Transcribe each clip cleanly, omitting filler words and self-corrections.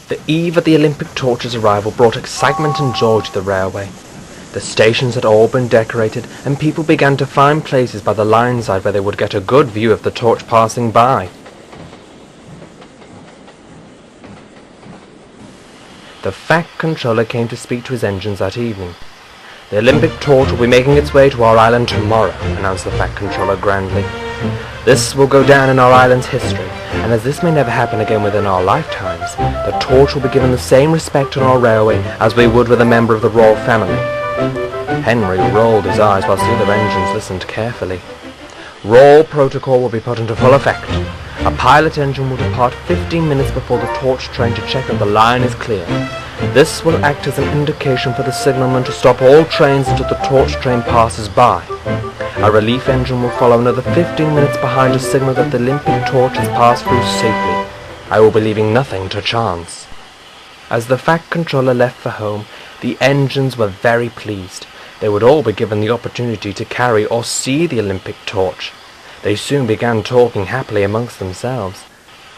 The eve of the Olympic torch's arrival brought excitement and joy to the railway. The stations had all been decorated, and people began to find places by the line side where they would get a good view of the torch passing by. The fact controller came to speak to his engines that evening. "The Olympic torch will be making its way to our island tomorrow," announced the fact controller grandly. "This will go down in our island's history, and as this may never happen again within our lifetimes, the torch will be given the same respect on our railway as we would with a member of the royal family." Henry rolled his eyes whilst the other engines listened carefully. "Royal protocol will be put into full effect. A pilot engine will depart 15 minutes before the torch train to check that the line is clear. This will act as an indication for the signalman to stop all trains until the torch train passes by. A relief engine will follow another 15 minutes behind to signal that the Olympic torch has passed through safely. I will be leaving nothing to chance." As the fact controller left for home, the engines were very pleased. They would all be given the opportunity to carry or see the Olympic torch. They soon began talking happily amongst themselves.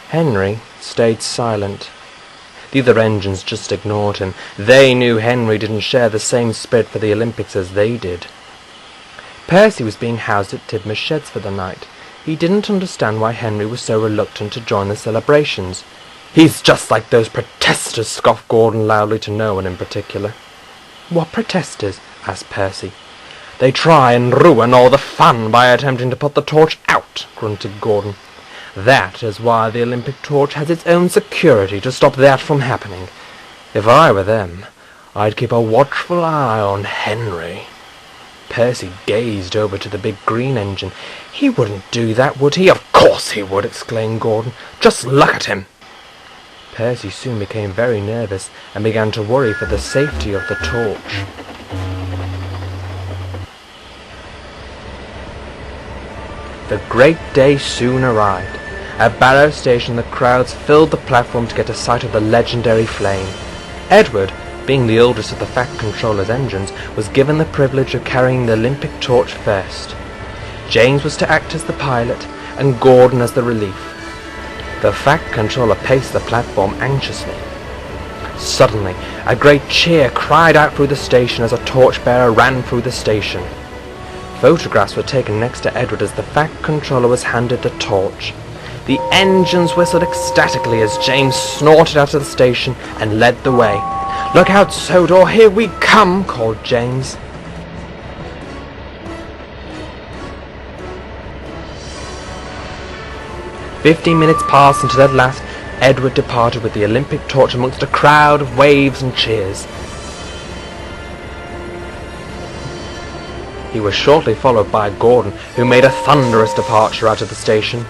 Henry stayed silent. The other engines just ignored him. They knew Henry didn't share the same spirit for the Olympics as they did. Percy was being housed at Tidmer's sheds for the night. He didn't understand why Henry was so reluctant to join the celebrations. "He's just like those protesters," scoffed Gordon loudly to no one in particular. "What protesters?" asked Percy. "They try and ruin all the fun by attempting to put the torch out," grunted Gordon. "That is why the Olympic torch has its own security to stop that from happening. If I were them, I'd keep a watchful eye on Henry." Percy gazed over to the big green engine. "He wouldn't do that, would he?" "Of course he would," exclaimed Gordon. "Just look at him." Percy soon became very nervous and began to worry for the safety of the torch. The great day soon arrived. At Barrow Station the crowds filled the platform to get a sight of the legendary flame. Edward, being the oldest of the fact controller's engines, was given the privilege of carrying the Olympic torch first. James was to act as the pilot, and Gordon as the relief. The fact controller paced the platform anxiously. Suddenly, a great cheer cried out through the station as a torchbearer ran through the station. Photographs were taken next to Edward as the fact controller was handed the torch. The engines whistled ecstatically as James snorted out of the station and led the way. "Look out, Sodor, here we come!" called James. "15 minutes passed until at last Edward departed with the Olympic torch amongst a crowd of waves and cheers. He was shortly followed by Gordon, who made a thunderous departure out of the station.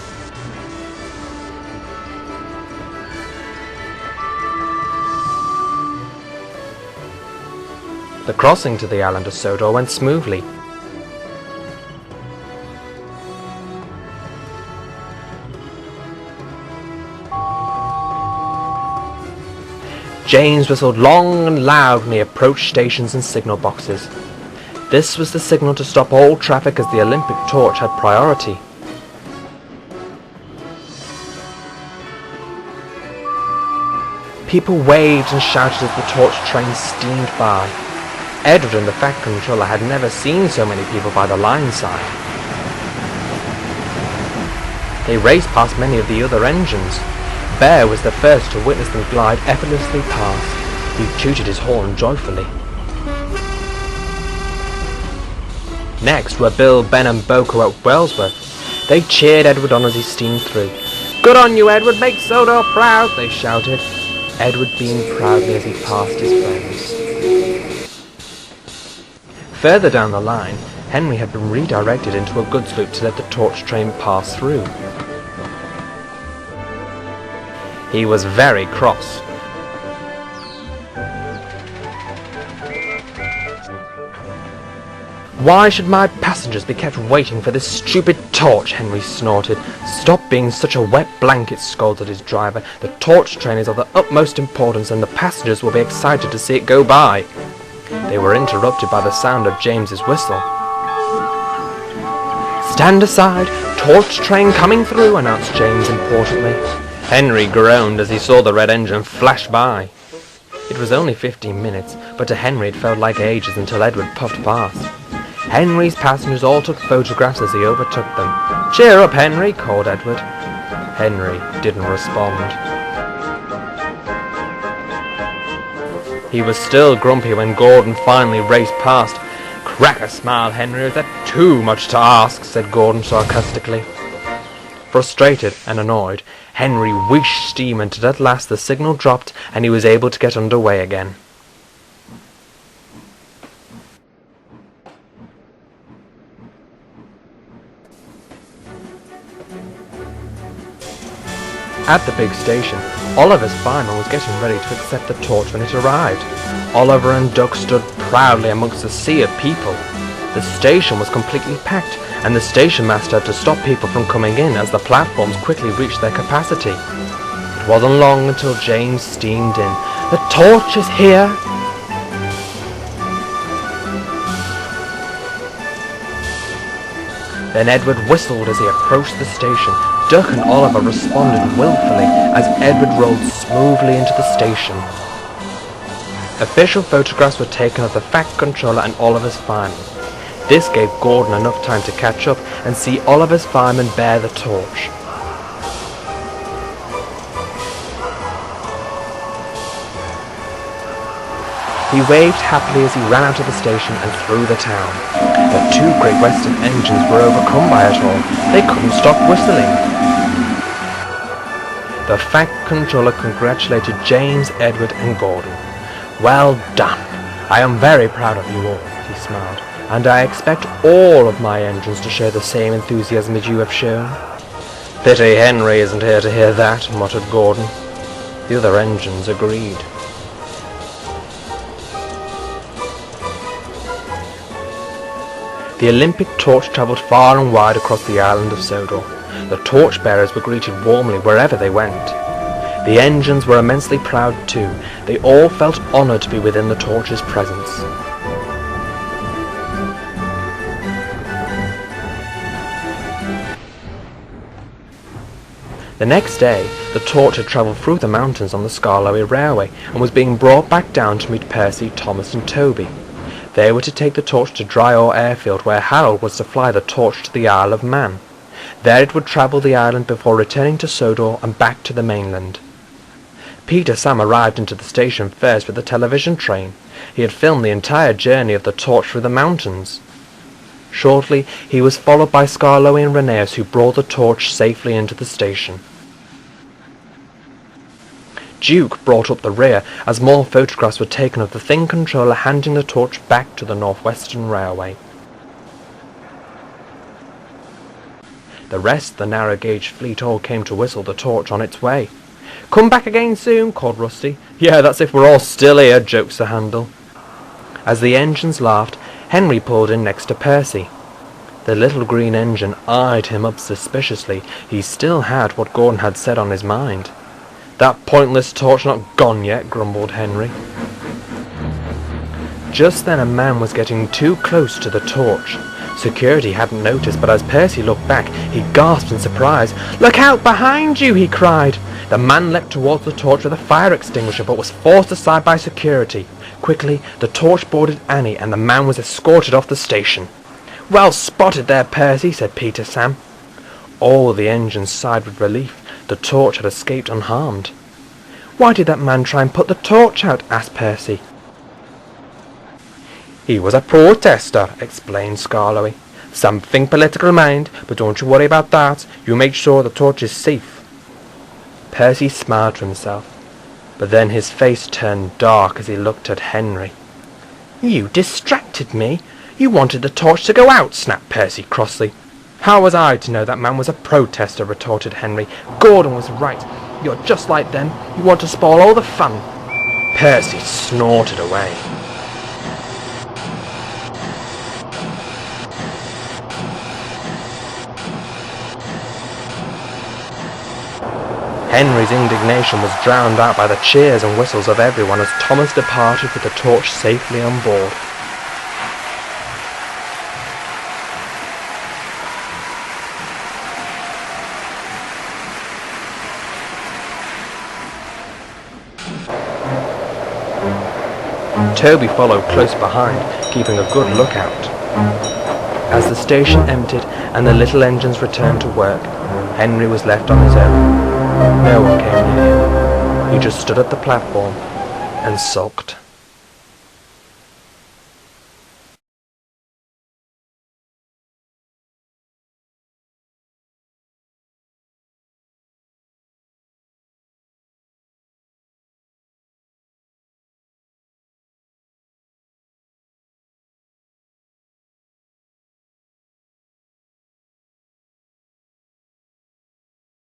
The crossing to the island of Sodor went smoothly. James whistled long and loud when he approached stations and signal boxes. This was the signal to stop all traffic as the Olympic torch had priority. People waved and shouted as the torch train steamed by. Edward and the fact controller had never seen so many people by the line side. They raced past many of the other engines. Bear was the first to witness them glide effortlessly past. He tooted his horn joyfully. Next were Bill, Ben and Boko at Wellsworth. They cheered Edward on as he steamed through. "Good on you, Edward! Make Sodor proud!" they shouted. Edward beamed proudly as he passed his friends. Further down the line, Henry had been redirected into a goods loop to let the torch train pass through. He was very cross. "Why should my passengers be kept waiting for this stupid torch?" Henry snorted. "Stop being such a wet blanket," scolded his driver. "The torch train is of the utmost importance and the passengers will be excited to see it go by." They were interrupted by the sound of James's whistle. "Stand aside! Torch train coming through!" announced James importantly. Henry groaned as he saw the red engine flash by. It was only 15 minutes, but to Henry it felt like ages until Edward puffed past. Henry's passengers all took photographs as he overtook them. "Cheer up, Henry," called Edward. Henry didn't respond. He was still grumpy when Gordon finally raced past. "Crack a smile, Henry, is that too much to ask?" said Gordon sarcastically. Frustrated and annoyed, Henry wheeshed steam until at last the signal dropped and he was able to get underway again. At the big station, Oliver's fireman was getting ready to accept the torch when it arrived. Oliver and Duck stood proudly amongst a sea of people. The station was completely packed, and the station master had to stop people from coming in as the platforms quickly reached their capacity. It wasn't long until James steamed in. "The torch is here!" Then Edward whistled as he approached the station. Duck and Oliver responded willfully as Edward rolled smoothly into the station. Official photographs were taken of the Fact Controller and Oliver's fireman. This gave Gordon enough time to catch up and see Oliver's fireman bear the torch. He waved happily as he ran out of the station and through the town. The two Great Western engines were overcome by it all. They couldn't stop whistling. The Fact Controller congratulated James, Edward and Gordon. "Well done. I am very proud of you all," he smiled, "and I expect all of my engines to show the same enthusiasm as you have shown." "Pity Henry isn't here to hear that," muttered Gordon. The other engines agreed. The Olympic torch travelled far and wide across the island of Sodor. The torchbearers were greeted warmly wherever they went. The engines were immensely proud too. They all felt honoured to be within the torch's presence. The next day, the torch had travelled through the mountains on the Skarloey Railway and was being brought back down to meet Percy, Thomas and Toby. They were to take the torch to Dryore Airfield, where Harold was to fly the torch to the Isle of Man. There it would travel the island before returning to Sodor and back to the mainland. Peter Sam arrived into the station first with the television train. He had filmed the entire journey of the torch through the mountains. Shortly, he was followed by Skarloey and Rheneas, who brought the torch safely into the station. Duke brought up the rear as more photographs were taken of the Thing Controller handing the torch back to the Northwestern Railway. The rest of the narrow gauge fleet all came to whistle the torch on its way. "Come back again soon," called Rusty. "Yeah, that's if we're all still here," joked Sir Handel. As the engines laughed, Henry pulled in next to Percy. The little green engine eyed him up suspiciously. He still had what Gordon had said on his mind. "That pointless torch not gone yet," grumbled Henry. Just then a man was getting too close to the torch. Security hadn't noticed, but as Percy looked back, he gasped in surprise. "Look out behind you!" he cried. The man leapt towards the torch with a fire extinguisher, but was forced aside by security. Quickly, the torch boarded Annie, and the man was escorted off the station. "Well spotted there, Percy," said Peter Sam. All the engines sighed with relief. The torch had escaped unharmed. "Why did that man try and put the torch out?" asked Percy. "He was a protester," explained Skarloey. "Something political mind, but don't you worry about that. You make sure the torch is safe." Percy smiled to himself, but then his face turned dark as he looked at Henry. "You distracted me. You wanted the torch to go out," snapped Percy crossly. "How was I to know that man was a protester?" retorted Henry. "Gordon was right. You're just like them. You want to spoil all the fun." Percy snorted away. Henry's indignation was drowned out by the cheers and whistles of everyone as Thomas departed with the torch safely on board. Toby followed close behind, keeping a good lookout. As the station emptied and the little engines returned to work, Henry was left on his own. No one came near him. He just stood at the platform and sulked.